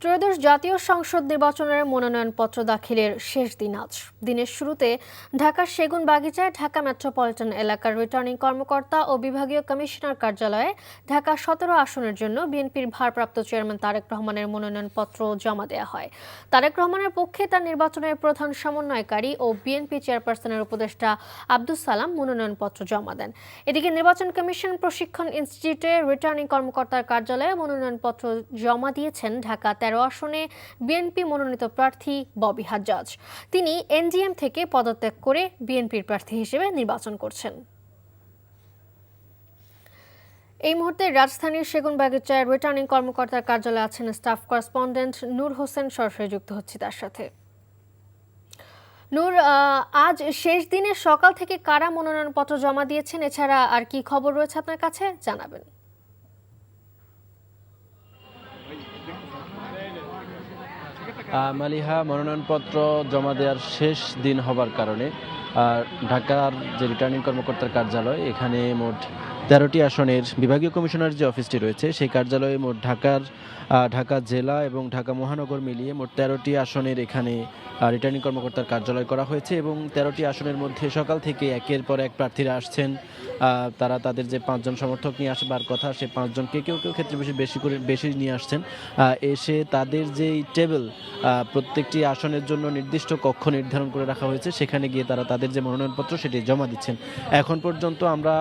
ত্রয়োদশ জাতীয় সংসদ নির্বাচনের মনোনয়নপত্র দাখিলের শেষ দিন আজ। দিনের শুরুতে ঢাকার সেগুনবাগিচায় ঢাকা মেট্রোপলিটন এলাকার রিটার্নিং কর্মকর্তা ও বিভাগীয় কমিশনার কার্যালয়ে ঢাকা 17 আসনের জন্য বিএনপির ভারপ্রাপ্ত চেয়ারম্যান তারেক রহমানের মনোনয়নপত্র জমা দেওয়া হয়। তারেক রহমানের পক্ষে তার নির্বাচনের প্রধান সমন্বয়কারী ও বিএনপি চেয়ারপারসনের উপদেষ্টা আব্দুস সালাম মনোনয়নপত্র জমা দেন। এদিকে নির্বাচন কমিশন প্রশিক্ষণ ইনস্টিটিউটে রিটার্নিং কর্মকর্তার কার্যালয়ে মনোনয়নপত্র জমা দিয়েছেন ঢাকা 13 আসনে বিএনপি মনোনীত প্রার্থী ববি হাজ্জাজ। তিনি এনডিএম থেকে পদত্যাগ করে বিএনপির প্রার্থী হিসেবে নির্বাচন করছেন। এই মুহূর্তে রাজধানীর সেগুনবাগিচায় রিটার্নিং কর্মকর্তার কার্যালয়ে আছেন স্টাফ করেসপন্ডেন্ট নূর হোসেন। সরাসরি যুক্ত হচ্ছে তার সাথে। নূর, আজ শেষ দিনে সকাল থেকে কারা মনোনয়নপত্র জমা দিয়েছেন, এছাড়া আর কি খবর রয়েছে আপনার কাছে জানাবেন। মালিহা, মনোনয়নপত্র জমা দেওয়ার শেষ দিন হবার কারণে ঢাকার যে রিটার্নিং কর্মকর্তার কার্যালয়, এখানে মোট 13টি আসনের বিভাগীয় কমিশনার যে অফিসটি রয়েছে সেই কার্যালয়ে মোট ঢাকা জেলা এবং ঢাকা মহানগর মিলিয়ে মোট 13টি আসনের এখানে রিটার্নিং কর্মকর্তার কার্যালয় করা হয়েছে এবং 13টি আসনের মধ্যে সকাল থেকে একের পর এক প্রার্থীরা আসছেন। তারা তাদের যে 5 জন সমর্থক নিয়ে আসবার কথা, সেই 5 জনকে কেউ ক্ষেত্রে বেশি নিয়ে আসছেন। এসে তাদের যেই টেবিল, প্রত্যেকটি আসনের জন্য নির্দিষ্ট কক্ষ নির্ধারণ করে রাখা হয়েছে, সেখানে গিয়ে তারা তাদের যে মনোনয়নপত্র সেটি জমা দিচ্ছেন। এখন পর্যন্ত আমরা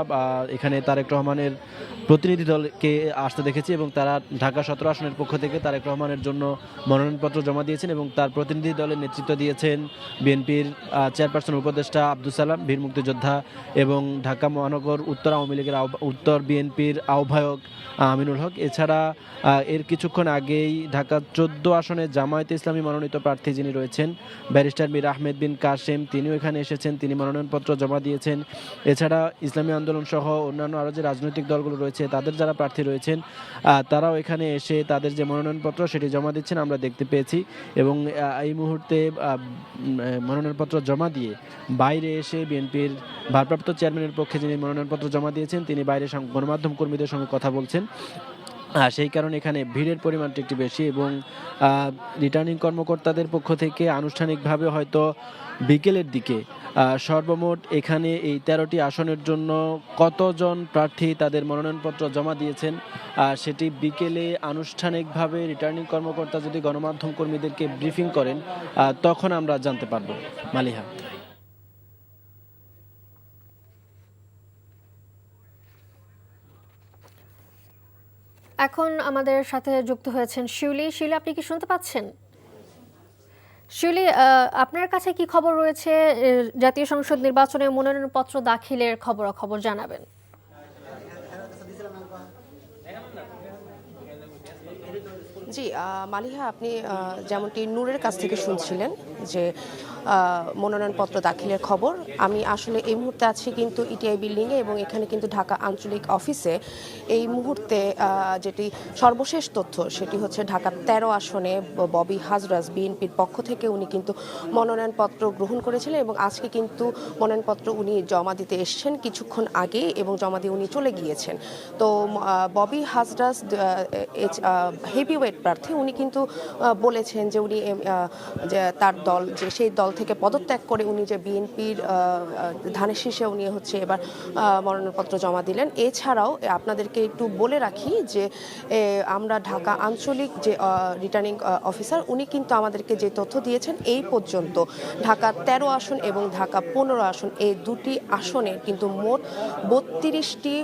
এখানে তারেক রহমানের প্রতিনিধি দলকে আসতে দেখেছি এবং তারা ঢাকা 17 আসনের পক্ষ থেকে তারেক রহমানের জন্য মনোনয়নপত্র জমা দিয়েছেন এবং তার প্রতিনিধি দলের নেতৃত্ব দিয়েছেন বিএনপির চেয়ারপারসন উপদেষ্টা আব্দুস সালাম, বীর মুক্তিযোদ্ধা, এবং ঢাকা মহানগর উত্তর আওয়ামী লীগের উত্তর বিএনপির আহ্বায়ক আমিনুল হক। এছাড়া এর কিছুক্ষণ আগেই ঢাকা 14 আসনে জামায়াতে ইসলামী মনোনীত প্রার্থী যিনি রয়েছেন ব্যারিস্টার মীর আহমেদ বিন কাসেম, তিনিও এখানে এসেছেন, তিনি মনোনয়নপত্র জমা দিয়েছেন। এছাড়া ইসলামী আন্দোলন সহ অন্যান্য আরও যে রাজনৈতিক দলগুলো রয়েছে তাদের যারা প্রার্থী রয়েছেন তারাও এখানে এসে তাদের যে মনোনয়নপত্র সেটি জমা দিচ্ছেন আমরা দেখতে পেয়েছি। এবং এই মুহূর্তে মনোনয়নপত্র জমা দিয়ে বাইরে এসে বিএনপির ভারপ্রাপ্ত চেয়ারম্যানের পক্ষে যিনি মনোনয়নপত্র জমা দিয়েছেন তিনি বাইরে গণমাধ্যম কর্মীদের সঙ্গে কথা বলছেন। সেই কারণে এখানে ভিড়ের পরিমাণটা একটু বেশি এবং রিটার্নিং কর্মকর্তাদের পক্ষ থেকে আনুষ্ঠানিকভাবে হয়তো বিকেলের দিকে সর্বমোট এখানে এই 13টি আসনের জন্য কতজন প্রার্থী তাদের মনোনয়নপত্র জমা দিয়েছেন সেটি বিকেলে আনুষ্ঠানিকভাবে রিটার্নিং কর্মকর্তা যদি গণমাধ্যম কর্মীদেরকে ব্রিফিং করেন তখন আমরা জানতে পারব। মালিহা। এখন আমাদের সাথে যুক্ত হয়েছেন শিউলি। শিউলি, আপনি কি শুনতে পাচ্ছেন? শিউলি, আপনার কাছে কি খবর রয়েছে? জাতীয় সংসদ নির্বাচনে মনোনয়নপত্র দাখিলের খবর জানাবেন। জি মালিহা, আপনি যেমনটি নূরের কাছ থেকে শুনছিলেন যে মনোনয়নপত্র দাখিলের খবর, আমি আসলে এই মুহূর্তে আছি কিন্তু ইটিআই বিল্ডিংয়ে এবং এখানে কিন্তু ঢাকা আঞ্চলিক অফিসে এই মুহূর্তে যেটি সর্বশেষ তথ্য সেটি হচ্ছে ঢাকা 13 আসনে ববি হাজরাজ বিএনপির পক্ষ থেকে উনি কিন্তু মনোনয়নপত্র গ্রহণ করেছিলেন এবং আজকে কিন্তু মনোনয়নপত্র উনি জমা দিতে এসেছেন কিছুক্ষণ আগে এবং জমা দিয়ে উনি চলে গিয়েছেন। তো ববি হাজরাজ হেভিওয়েট প্রার্থী, উনি কিন্তু বলেছেন যে উনি যে তার দল যে সেই দল থেকে পদত্যাগ করে উনি যে বিএনপির ধানের শীর্ষে উনি হচ্ছে এবার মনোনয়নপত্র জমা দিলেন। এছাড়াও আপনাদেরকে একটু বলে রাখি যে আমরা ঢাকা আঞ্চলিক যে রিটার্নিং অফিসার উনি কিন্তু আমাদেরকে যে তথ্য দিয়েছেন এই পর্যন্ত ঢাকা 13 আসন এবং ঢাকা 15 আসন এই দুটি আসনে কিন্তু মোট 32টি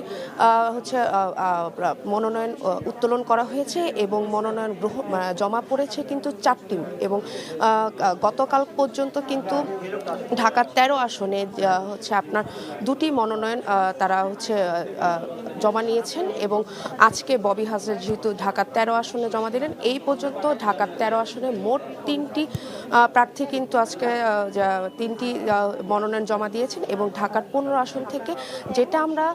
হচ্ছে মনোনয়ন উত্তোলন করা হয়েছে এবং মনোনয়ন জমা পড়েছে কিন্তু 4টি এবং গতকাল পর্যন্ত কিন্তু ঢাকার 13 আসনে হচ্ছে আপনার 2টি মনোনয়ন তারা হচ্ছে জমা নিয়েছেন এবং আজকে ববি হাজরা যেহেতু ঢাকার 13 আসনে জমা দিলেন, এই পর্যন্ত ঢাকার 13 আসনে মোট 3টি প্রার্থী কিন্তু আজকে 3টি মনোনয়ন জমা দিয়েছেন এবং ঢাকার 15 আসন থেকে যেটা আমরা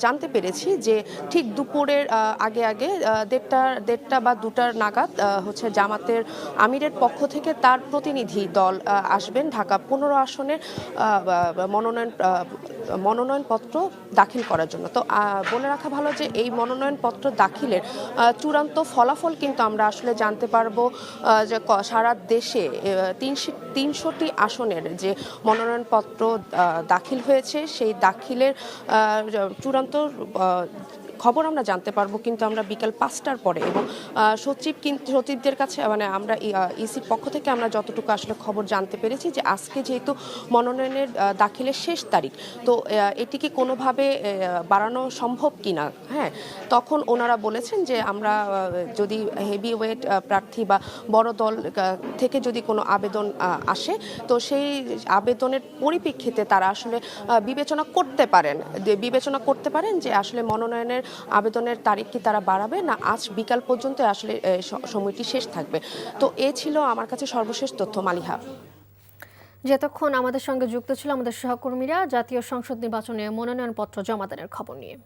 জানতে পেরেছি যে ঠিক দুপুরের আগে 1:30 বা 2টা 5টা নাগাদ হচ্ছে জামাতের আমিরের পক্ষ থেকে তার প্রতিনিধি দল আসবেন ঢাকা 15 আসনের মনোনয়নপত্র দাখিল করার জন্য। তো বলে রাখা ভালো যে এই মনোনয়নপত্র দাখিলের চূড়ান্ত ফলাফল কিন্তু আমরা আসলে জানতে পারবো যে সারা দেশে 300টি আসনের যে মনোনয়নপত্র দাখিল হয়েছে সেই দাখিলের চূড়ান্ত খবর আমরা জানতে পারবো কিন্তু আমরা বিকাল 5টার পরে। এবং সচিবদের কাছে মানে আমরা ইসির পক্ষ থেকে আমরা যতটুকু আসলে খবর জানতে পেরেছি যে আজকে যেহেতু মনোনয়নের দাখিলের শেষ তারিখ, তো এটিকে কোনোভাবে বাড়ানো সম্ভব কিনা, হ্যাঁ, তখন ওনারা বলেছেন যে আমরা যদি হেভি ওয়েট প্রার্থী বা বড় দল থেকে যদি কোনো আবেদন আসে, তো সেই আবেদনের পরিপ্রেক্ষিতে তারা আসলে বিবেচনা করতে পারেন যে আসলে মনোনয়নের আবেদনের তারিখ কি তারা বাড়াবে না আজ বিকাল পর্যন্ত আসলে সময়টি শেষ থাকবে। তো এ ছিল আমার কাছে সর্বশেষ তথ্য, মালিহা। যতক্ষণ আমাদের সঙ্গে যুক্ত ছিল আমাদের সহকর্মীরা জাতীয় সংসদ নির্বাচনে মনোনয়নপত্র জমা দানের খবর নিয়ে।